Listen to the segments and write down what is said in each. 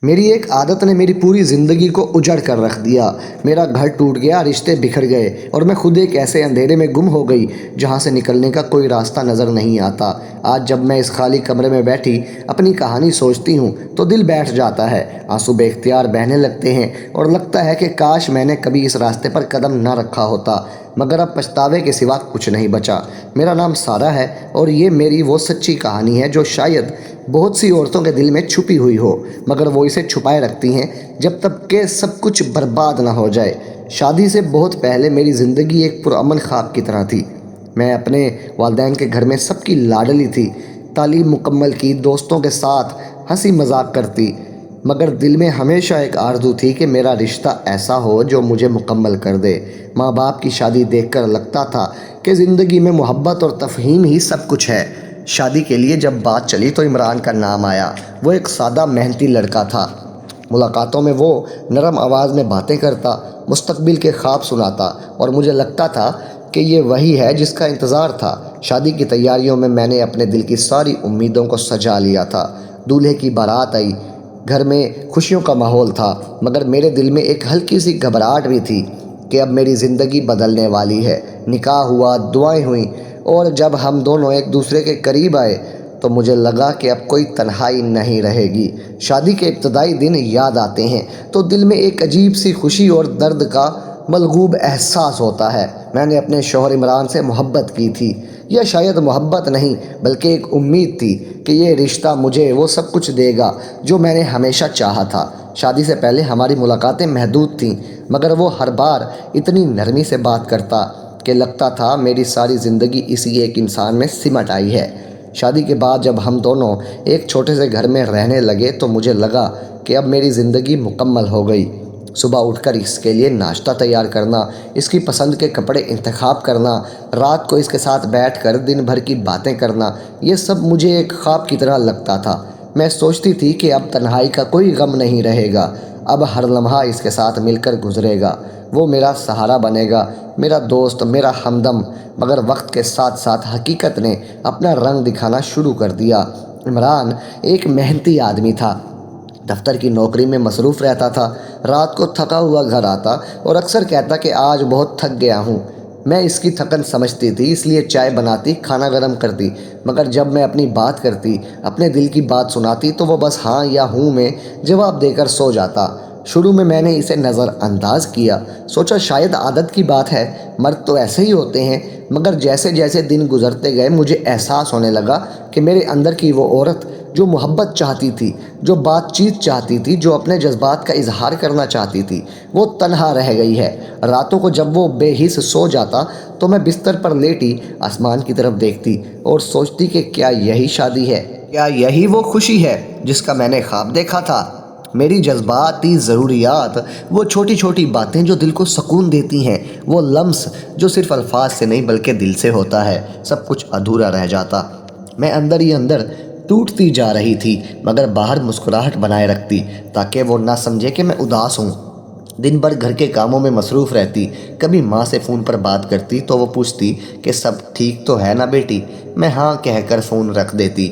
میری ایک عادت نے میری پوری زندگی کو اجڑ کر رکھ دیا۔ میرا گھر ٹوٹ گیا، رشتے بکھر گئے اور میں خود ایک ایسے اندھیرے میں گم ہو گئی جہاں سے نکلنے کا کوئی راستہ نظر نہیں آتا۔ آج جب میں اس خالی کمرے میں بیٹھی اپنی کہانی سوچتی ہوں تو دل بیٹھ جاتا ہے، آنسو بے اختیار بہنے لگتے ہیں اور لگتا ہے کہ کاش میں نے کبھی اس راستے پر قدم نہ رکھا ہوتا، مگر اب پچھتاوے کے سوا کچھ نہیں بچا۔ میرا نام سارہ ہے اور یہ میری وہ سچی کہانی ہے جو شاید بہت سی عورتوں کے دل میں چھپی ہوئی ہو، مگر وہ اسے چھپائے رکھتی ہیں جب تک کہ سب کچھ برباد نہ ہو جائے۔ شادی سے بہت پہلے میری زندگی ایک پرامن خواب کی طرح تھی۔ میں اپنے والدین کے گھر میں سب کی لاڈلی تھی، تعلیم مکمل کی، دوستوں کے ساتھ ہنسی مذاق کرتی، مگر دل میں ہمیشہ ایک آرزو تھی کہ میرا رشتہ ایسا ہو جو مجھے مکمل کر دے۔ ماں باپ کی شادی دیکھ کر لگتا تھا کہ زندگی میں محبت اور تفہیم ہی سب کچھ ہے۔ شادی کے لیے جب بات چلی تو عمران کا نام آیا۔ وہ ایک سادہ محنتی لڑکا تھا۔ ملاقاتوں میں وہ نرم آواز میں باتیں کرتا، مستقبل کے خواب سناتا اور مجھے لگتا تھا کہ یہ وہی ہے جس کا انتظار تھا۔ شادی کی تیاریوں میں میں نے اپنے دل کی ساری امیدوں کو سجا لیا تھا۔ دولہے کی بارات آئی، گھر میں خوشیوں کا ماحول تھا، مگر میرے دل میں ایک ہلکی سی گھبراہٹ بھی تھی کہ اب میری زندگی بدلنے والی ہے۔ نکاح ہوا، دعائیں ہوئیں اور جب ہم دونوں ایک دوسرے کے قریب آئے تو مجھے لگا کہ اب کوئی تنہائی نہیں رہے گی۔ شادی کے ابتدائی دن یاد آتے ہیں تو دل میں ایک عجیب سی خوشی اور درد کا ملغوب احساس ہوتا ہے۔ میں نے اپنے شوہر عمران سے محبت کی تھی، یا شاید محبت نہیں بلکہ ایک امید تھی کہ یہ رشتہ مجھے وہ سب کچھ دے گا جو میں نے ہمیشہ چاہا تھا۔ شادی سے پہلے ہماری ملاقاتیں محدود تھیں، مگر وہ ہر بار اتنی نرمی سے بات کرتا کہ لگتا تھا میری ساری زندگی اسی ایک انسان میں سمٹ آئی ہے۔ شادی کے بعد جب ہم دونوں ایک چھوٹے سے گھر میں رہنے لگے تو مجھے لگا کہ اب میری زندگی مکمل ہو گئی۔ صبح اٹھ کر اس کے لیے ناشتہ تیار کرنا، اس کی پسند کے کپڑے انتخاب کرنا، رات کو اس کے ساتھ بیٹھ کر دن بھر کی باتیں کرنا، یہ سب مجھے ایک خواب کی طرح لگتا تھا۔ میں سوچتی تھی کہ اب تنہائی کا کوئی غم نہیں رہے گا، اب ہر لمحہ اس کے ساتھ مل کر گزرے گا، وہ میرا سہارا بنے گا، میرا دوست، میرا ہمدم۔ مگر وقت کے ساتھ ساتھ حقیقت نے اپنا رنگ دکھانا شروع کر دیا۔ عمران ایک محنتی آدمی تھا، دفتر کی نوکری میں مصروف رہتا تھا، رات کو تھکا ہوا گھر آتا اور اکثر کہتا کہ آج بہت تھک گیا ہوں۔ میں اس کی تھکن سمجھتی تھی، اس لیے چائے بناتی، کھانا گرم کرتی، مگر جب میں اپنی بات کرتی، اپنے دل کی بات سناتی تو وہ بس ہاں یا ہوں میں جواب دے کر سو جاتا۔ شروع میں نے اسے نظر انداز کیا، سوچا شاید عادت کی بات ہے، مرد تو ایسے ہی ہوتے ہیں، مگر جیسے جیسے دن گزرتے گئے مجھے احساس ہونے لگا کہ میرے اندر کی وہ عورت جو محبت چاہتی تھی، جو بات چیت چاہتی تھی، جو اپنے جذبات کا اظہار کرنا چاہتی تھی، وہ تنہا رہ گئی ہے۔ راتوں کو جب وہ بے حس سو جاتا تو میں بستر پر لیٹی آسمان کی طرف دیکھتی اور سوچتی کہ کیا یہی شادی ہے؟ کیا یہی وہ خوشی ہے جس کا میں نے خواب دیکھا تھا؟ میری جذباتی ضروریات، وہ چھوٹی چھوٹی باتیں جو دل کو سکون دیتی ہیں، وہ لمس جو صرف الفاظ سے نہیں بلکہ دل سے ہوتا ہے، سب کچھ ادھورا رہ جاتا۔ میں اندر ہی اندر ٹوٹتی جا رہی تھی، مگر باہر مسکراہٹ بنائے رکھتی تاکہ وہ نہ سمجھے کہ میں اداس ہوں۔ دن بھر گھر کے کاموں میں مصروف رہتی، کبھی ماں سے فون پر بات کرتی تو وہ پوچھتی کہ سب ٹھیک تو ہے نا بیٹی؟ میں ہاں کہہ کر فون رکھ دیتی،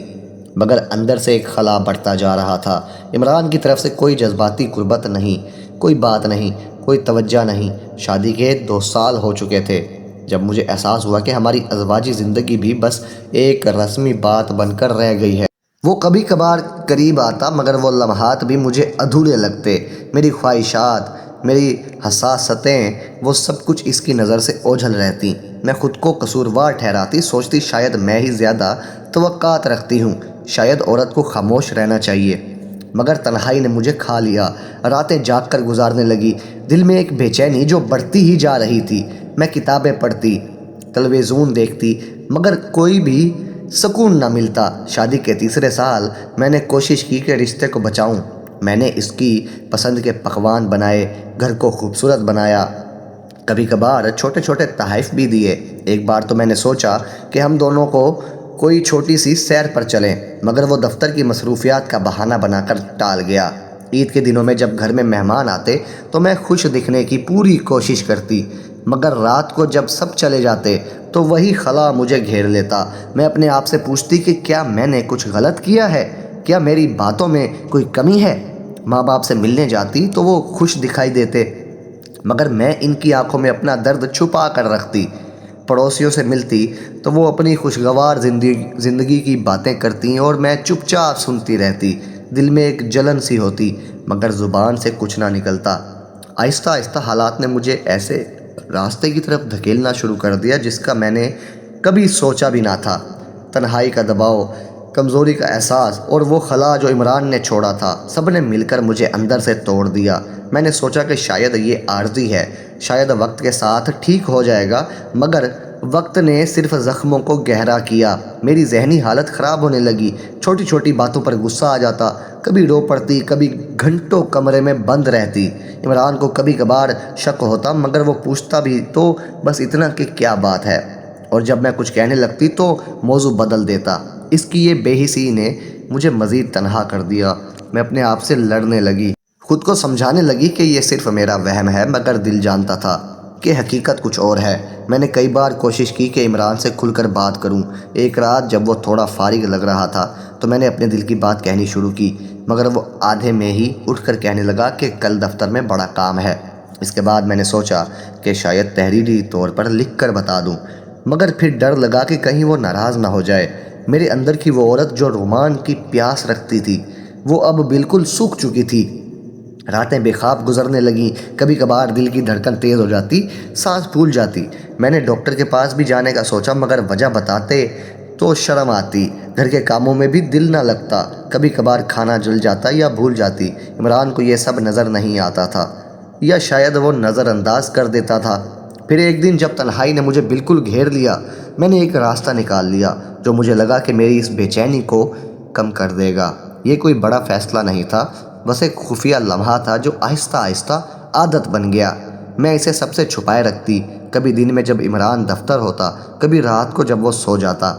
مگر اندر سے ایک خلا بڑھتا جا رہا تھا۔ عمران کی طرف سے کوئی جذباتی قربت نہیں، کوئی بات نہیں، کوئی توجہ نہیں۔ شادی کے 2 سال ہو چکے تھے جب مجھے احساس ہوا کہ ہماری ازواجی زندگی بھی بس ایک رسمی بات بن کر رہ گئی ہے۔ وہ کبھی کبھار قریب آتا، مگر وہ لمحات بھی مجھے ادھورے لگتے۔ میری خواہشات، میری حساسیتیں، وہ سب کچھ اس کی نظر سے اوجھل رہتی۔ میں خود کو قصوروار ٹھہراتی، سوچتی شاید میں ہی زیادہ توقعات رکھتی ہوں، شاید عورت کو خاموش رہنا چاہیے۔ مگر تنہائی نے مجھے کھا لیا، راتیں جاگ کر گزارنے لگی، دل میں ایک بے چینی جو بڑھتی ہی جا رہی تھی۔ میں کتابیں پڑھتی، تلویزیون دیکھتی، مگر کوئی بھی سکون نہ ملتا۔ شادی کے 3 سال میں نے کوشش کی کہ رشتے کو بچاؤں۔ میں نے اس کی پسند کے پکوان بنائے، گھر کو خوبصورت بنایا، کبھی کبھار چھوٹے چھوٹے تحائف بھی دیے۔ ایک بار تو میں نے سوچا کہ ہم دونوں کو کوئی چھوٹی سی سیر پر چلیں، مگر وہ دفتر کی مصروفیات کا بہانہ بنا کر ٹال گیا۔ عید کے دنوں میں جب گھر میں مہمان آتے تو میں خوش دکھنے کی پوری کوشش کرتی، مگر رات کو جب سب چلے جاتے تو وہی خلا مجھے گھیر لیتا۔ میں اپنے آپ سے پوچھتی کہ کیا میں نے کچھ غلط کیا ہے؟ کیا میری باتوں میں کوئی کمی ہے؟ ماں باپ سے ملنے جاتی تو وہ خوش دکھائی دیتے، مگر میں ان کی آنکھوں میں اپنا درد چھپا کر رکھتی۔ پڑوسیوں سے ملتی تو وہ اپنی خوشگوار زندگی کی باتیں کرتی اور میں چپ چاپ سنتی رہتی۔ دل میں ایک جلن سی ہوتی، مگر زبان سے کچھ نہ نکلتا۔ آہستہ آہستہ حالات نے مجھے ایسے راستے کی طرف دھکیلنا شروع کر دیا جس کا میں نے کبھی سوچا بھی نہ تھا۔ تنہائی کا دباؤ، کمزوری کا احساس اور وہ خلا جو عمران نے چھوڑا تھا، سب نے مل کر مجھے اندر سے توڑ دیا۔ میں نے سوچا کہ شاید یہ عارضی ہے، شاید وقت کے ساتھ ٹھیک ہو جائے گا، مگر وقت نے صرف زخموں کو گہرا کیا۔ میری ذہنی حالت خراب ہونے لگی، چھوٹی چھوٹی باتوں پر غصہ آ جاتا، کبھی رو پڑتی، کبھی گھنٹوں کمرے میں بند رہتی۔ عمران کو کبھی کبھار شک ہوتا، مگر وہ پوچھتا بھی تو بس اتنا کہ کیا بات ہے، اور جب میں کچھ کہنے لگتی تو موضوع بدل دیتا۔ اس کی یہ بے حسی نے مجھے مزید تنہا کر دیا۔ میں اپنے آپ سے لڑنے لگی، خود کو سمجھانے لگی کہ یہ صرف میرا وہم ہے، مگر دل جانتا تھا کہ حقیقت کچھ اور ہے۔ میں نے کئی بار کوشش کی کہ عمران سے کھل کر بات کروں۔ ایک رات جب وہ تھوڑا فارغ لگ رہا تھا تو میں نے اپنے دل کی بات کہنی شروع کی، مگر وہ آدھے میں ہی اٹھ کر کہنے لگا کہ کل دفتر میں بڑا کام ہے۔ اس کے بعد میں نے سوچا کہ شاید تحریری طور پر لکھ کر بتا دوں، مگر پھر ڈر لگا کہ کہیں وہ ناراض نہ ہو جائے۔ میرے اندر کی وہ عورت جو رومان کی پیاس رکھتی تھی، وہ اب بالکل سوکھ چکی تھی۔ راتیں بے خواب گزرنے لگیں، کبھی کبھار دل کی دھڑکن تیز ہو جاتی، سانس پھول جاتی۔ میں نے ڈاکٹر کے پاس بھی جانے کا سوچا، مگر وجہ بتاتے تو شرم آتی۔ گھر کے کاموں میں بھی دل نہ لگتا، کبھی کبھار کھانا جل جاتا یا بھول جاتی۔ عمران کو یہ سب نظر نہیں آتا تھا، یا شاید وہ نظر انداز کر دیتا تھا۔ پھر ایک دن جب تنہائی نے مجھے بالکل گھیر لیا، میں نے ایک راستہ نکال لیا جو مجھے لگا کہ میری اس بے چینی کو کم کر دے گا۔ یہ کوئی بڑا فیصلہ نہیں تھا، بس ایک خفیہ لمحہ تھا جو آہستہ آہستہ عادت بن گیا۔ میں اسے سب سے چھپائے رکھتی، کبھی دن میں جب عمران دفتر ہوتا، کبھی رات کو جب وہ سو جاتا۔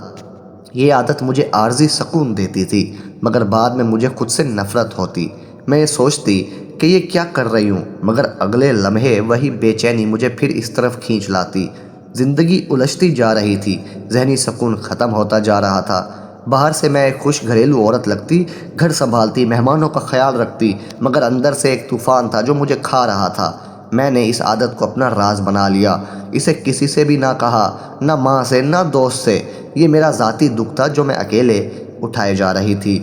یہ عادت مجھے عارضی سکون دیتی تھی، مگر بعد میں مجھے خود سے نفرت ہوتی۔ میں یہ سوچتی کہ یہ کیا کر رہی ہوں، مگر اگلے لمحے وہی بے چینی مجھے پھر اس طرف کھینچ لاتی۔ زندگی الجھتی جا رہی تھی، ذہنی سکون ختم ہوتا جا رہا تھا۔ باہر سے میں ایک خوش گھریلو عورت لگتی، گھر سنبھالتی، مہمانوں کا خیال رکھتی، مگر اندر سے ایک طوفان تھا جو مجھے کھا رہا تھا۔ میں نے اس عادت کو اپنا راز بنا لیا، اسے کسی سے بھی نہ کہا، نہ ماں سے، نہ دوست سے۔ یہ میرا ذاتی دکھ تھا جو میں اکیلے اٹھائے جا رہی تھی۔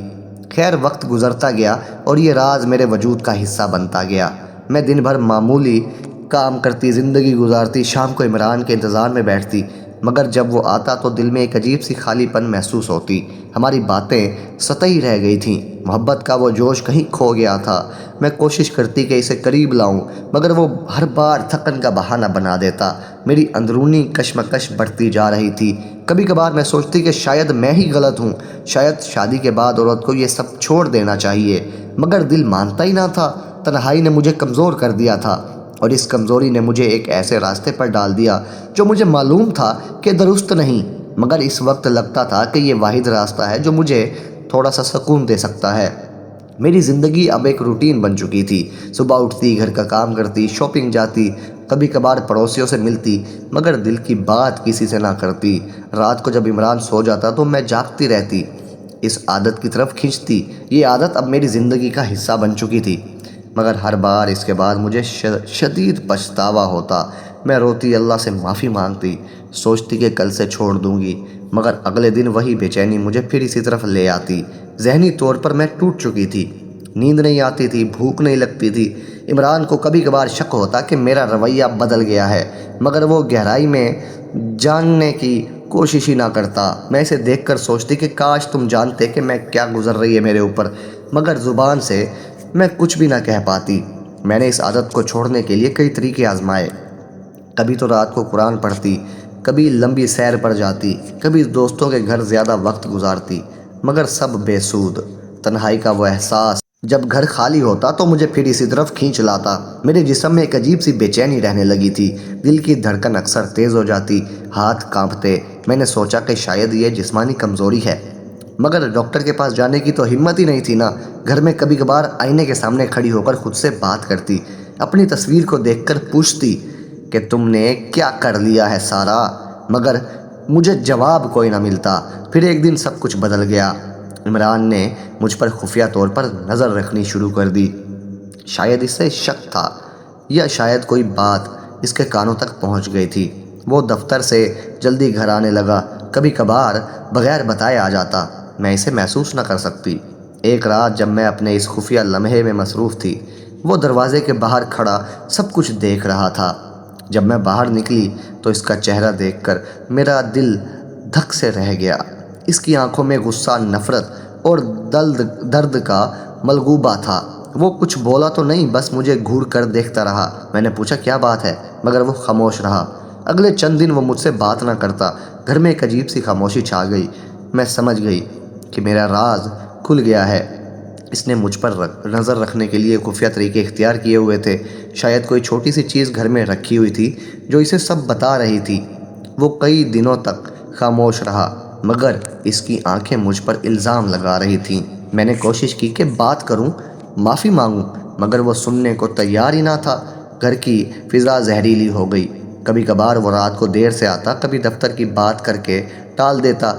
خیر، وقت گزرتا گیا اور یہ راز میرے وجود کا حصہ بنتا گیا۔ میں دن بھر معمولی کام کرتی، زندگی گزارتی، شام کو عمران کے انتظار میں بیٹھتی، مگر جب وہ آتا تو دل میں ایک عجیب سی خالی پن محسوس ہوتی۔ ہماری باتیں سطحی رہ گئی تھیں، محبت کا وہ جوش کہیں کھو گیا تھا۔ میں کوشش کرتی کہ اسے قریب لاؤں، مگر وہ ہر بار تھکن کا بہانہ بنا دیتا۔ میری اندرونی کشمکش بڑھتی جا رہی تھی۔ کبھی کبھار میں سوچتی کہ شاید میں ہی غلط ہوں، شاید شادی کے بعد عورت کو یہ سب چھوڑ دینا چاہیے، مگر دل مانتا ہی نہ تھا۔ تنہائی نے مجھے کمزور کر دیا تھا، اور اس کمزوری نے مجھے ایک ایسے راستے پر ڈال دیا جو مجھے معلوم تھا کہ درست نہیں، مگر اس وقت لگتا تھا کہ یہ واحد راستہ ہے جو مجھے تھوڑا سا سکون دے سکتا ہے۔ میری زندگی اب ایک روٹین بن چکی تھی۔ صبح اٹھتی، گھر کا کام کرتی، شاپنگ جاتی، کبھی کبھار پڑوسیوں سے ملتی، مگر دل کی بات کسی سے نہ کرتی۔ رات کو جب عمران سو جاتا تو میں جاگتی رہتی، اس عادت کی طرف کھنچتی۔ یہ عادت اب میری زندگی کا حصہ بن چکی تھی، مگر ہر بار اس کے بعد مجھے شدید پچھتاوا ہوتا۔ میں روتی، اللہ سے معافی مانگتی، سوچتی کہ کل سے چھوڑ دوں گی، مگر اگلے دن وہی بے چینی مجھے پھر اسی طرف لے آتی۔ ذہنی طور پر میں ٹوٹ چکی تھی، نیند نہیں آتی تھی، بھوک نہیں لگتی تھی۔ عمران کو کبھی کبھار شک ہوتا کہ میرا رویہ بدل گیا ہے، مگر وہ گہرائی میں جاننے کی کوشش ہی نہ کرتا۔ میں اسے دیکھ کر سوچتی کہ کاش تم جانتے کہ میں کیا گزر رہی ہے میرے اوپر، مگر زبان سے میں کچھ بھی نہ کہہ پاتی۔ میں نے اس عادت کو چھوڑنے کے لیے کئی طریقے آزمائے۔ کبھی تو رات کو قرآن پڑھتی، کبھی لمبی سیر پر جاتی، کبھی دوستوں کے گھر زیادہ وقت گزارتی، مگر سب بے سود۔ تنہائی کا وہ احساس جب گھر خالی ہوتا تو مجھے پھر اسی طرف کھینچ لاتا۔ میرے جسم میں ایک عجیب سی بے چینی رہنے لگی تھی، دل کی دھڑکن اکثر تیز ہو جاتی، ہاتھ کانپتے۔ میں نے سوچا کہ شاید یہ جسمانی کمزوری ہے، مگر ڈاکٹر کے پاس جانے کی تو ہمت ہی نہیں تھی نا۔ گھر میں کبھی کبھار آئینے کے سامنے کھڑی ہو کر خود سے بات کرتی، اپنی تصویر کو دیکھ کر پوچھتی کہ تم نے کیا کر لیا ہے سارا، مگر مجھے جواب کوئی نہ ملتا۔ پھر ایک دن سب کچھ بدل گیا۔ عمران نے مجھ پر خفیہ طور پر نظر رکھنی شروع کر دی۔ شاید اسے شک تھا یا شاید کوئی بات اس کے کانوں تک پہنچ گئی تھی۔ وہ دفتر سے جلدی گھر آنے لگا۔ کبھی کبھار بغیر بتائے آ جاتا، میں اسے محسوس نہ کر سکتی۔ ایک رات جب میں اپنے اس خفیہ لمحے میں مصروف تھی، وہ دروازے کے باہر کھڑا سب کچھ دیکھ رہا تھا۔ جب میں باہر نکلی تو اس کا چہرہ دیکھ کر میرا دل دھک سے رہ گیا۔ اس کی آنکھوں میں غصہ، نفرت اور درد کا ملغوبہ تھا۔ وہ کچھ بولا تو نہیں، بس مجھے گھور کر دیکھتا رہا۔ میں نے پوچھا کیا بات ہے، مگر وہ خاموش رہا۔ اگلے چند دن وہ مجھ سے بات نہ کرتا۔ گھر میں ایک عجیب سی خاموشی چھا گئی۔ میں سمجھ گئی کہ میرا راز کھل گیا ہے۔ اس نے مجھ پر نظر رکھنے کے لیے خفیہ طریقے اختیار کیے ہوئے تھے۔ شاید کوئی چھوٹی سی چیز گھر میں رکھی ہوئی تھی جو اسے سب بتا رہی تھی۔ وہ کئی دنوں تک خاموش رہا، مگر اس کی آنکھیں مجھ پر الزام لگا رہی تھیں۔ میں نے کوشش کی کہ بات کروں، معافی مانگوں، مگر وہ سننے کو تیار ہی نہ تھا۔ گھر کی فضا زہریلی ہو گئی۔ کبھی کبھار وہ رات کو دیر سے آتا، کبھی دفتر کی بات کر کے ٹال دیتا۔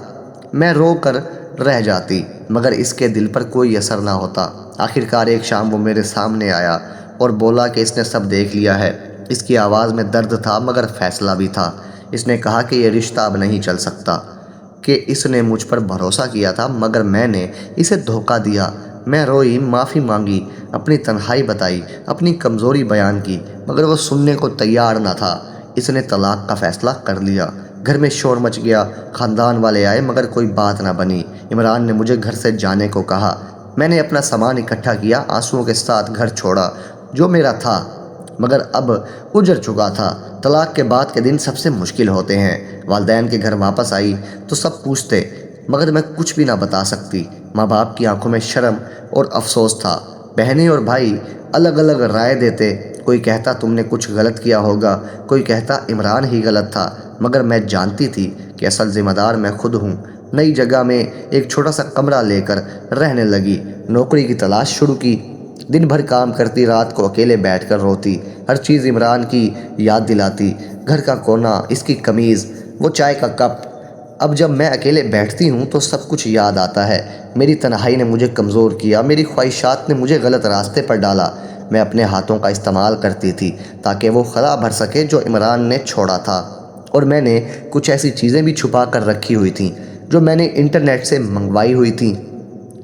میں رو کر رہ جاتی، مگر اس کے دل پر کوئی اثر نہ ہوتا۔ آخرکار ایک شام وہ میرے سامنے آیا اور بولا کہ اس نے سب دیکھ لیا ہے۔ اس کی آواز میں درد تھا مگر فیصلہ بھی تھا۔ اس نے کہا کہ یہ رشتہ اب نہیں چل سکتا، کہ اس نے مجھ پر بھروسہ کیا تھا مگر میں نے اسے دھوکہ دیا۔ میں روئی، معافی مانگی، اپنی تنہائی بتائی، اپنی کمزوری بیان کی، مگر وہ سننے کو تیار نہ تھا۔ اس نے طلاق کا فیصلہ کر لیا۔ گھر میں شور مچ گیا، خاندان والے آئے مگر کوئی بات نہ بنی۔ عمران نے مجھے گھر سے جانے کو کہا۔ میں نے اپنا سامان اکٹھا کیا، آنسوؤں کے ساتھ گھر چھوڑا جو میرا تھا مگر اب اجڑ چکا تھا۔ طلاق کے بعد کے دن سب سے مشکل ہوتے ہیں۔ والدین کے گھر واپس آئی تو سب پوچھتے، مگر میں کچھ بھی نہ بتا سکتی۔ ماں باپ کی آنکھوں میں شرم اور افسوس تھا۔ بہنیں اور بھائی الگ الگ رائے دیتے، کوئی کہتا تم نے کچھ غلط کیا ہوگا، کوئی کہتا عمران ہی غلط تھا، مگر میں جانتی تھی کہ اصل ذمہ دار میں خود ہوں۔ نئی جگہ میں ایک چھوٹا سا کمرہ لے کر رہنے لگی، نوکری کی تلاش شروع کی۔ دن بھر کام کرتی، رات کو اکیلے بیٹھ کر روتی، ہر چیز عمران کی یاد دلاتی، گھر کا کونا، اس کی قمیض، وہ چائے کا کپ۔ اب جب میں اکیلے بیٹھتی ہوں تو سب کچھ یاد آتا ہے۔ میری تنہائی نے مجھے کمزور کیا، میری خواہشات نے مجھے غلط راستے پر ڈالا۔ میں اپنے ہاتھوں کا استعمال کرتی تھی تاکہ وہ خلا بھر سکے جو عمران نے چھوڑا تھا، اور میں نے کچھ ایسی چیزیں بھی چھپا کر رکھی ہوئی تھیں جو میں نے انٹرنیٹ سے منگوائی ہوئی تھیں۔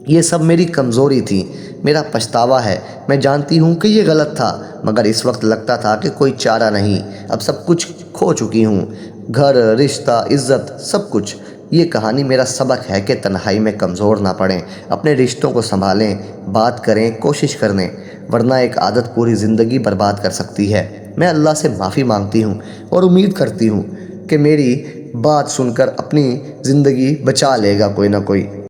یہ سب میری کمزوری تھی، میرا پچھتاوا ہے۔ میں جانتی ہوں کہ یہ غلط تھا، مگر اس وقت لگتا تھا کہ کوئی چارہ نہیں۔ اب سب کچھ کھو چکی ہوں، گھر، رشتہ، عزت، سب کچھ۔ یہ کہانی میرا سبق ہے کہ تنہائی میں کمزور نہ پڑیں، اپنے رشتوں کو سنبھالیں، بات کریں، کوشش کریں، ورنہ ایک عادت پوری زندگی برباد کر سکتی ہے۔ میں اللہ سے معافی مانگتی ہوں اور امید کرتی ہوں کہ میری بات سن کر اپنی زندگی بچا لے گا کوئی نہ کوئی۔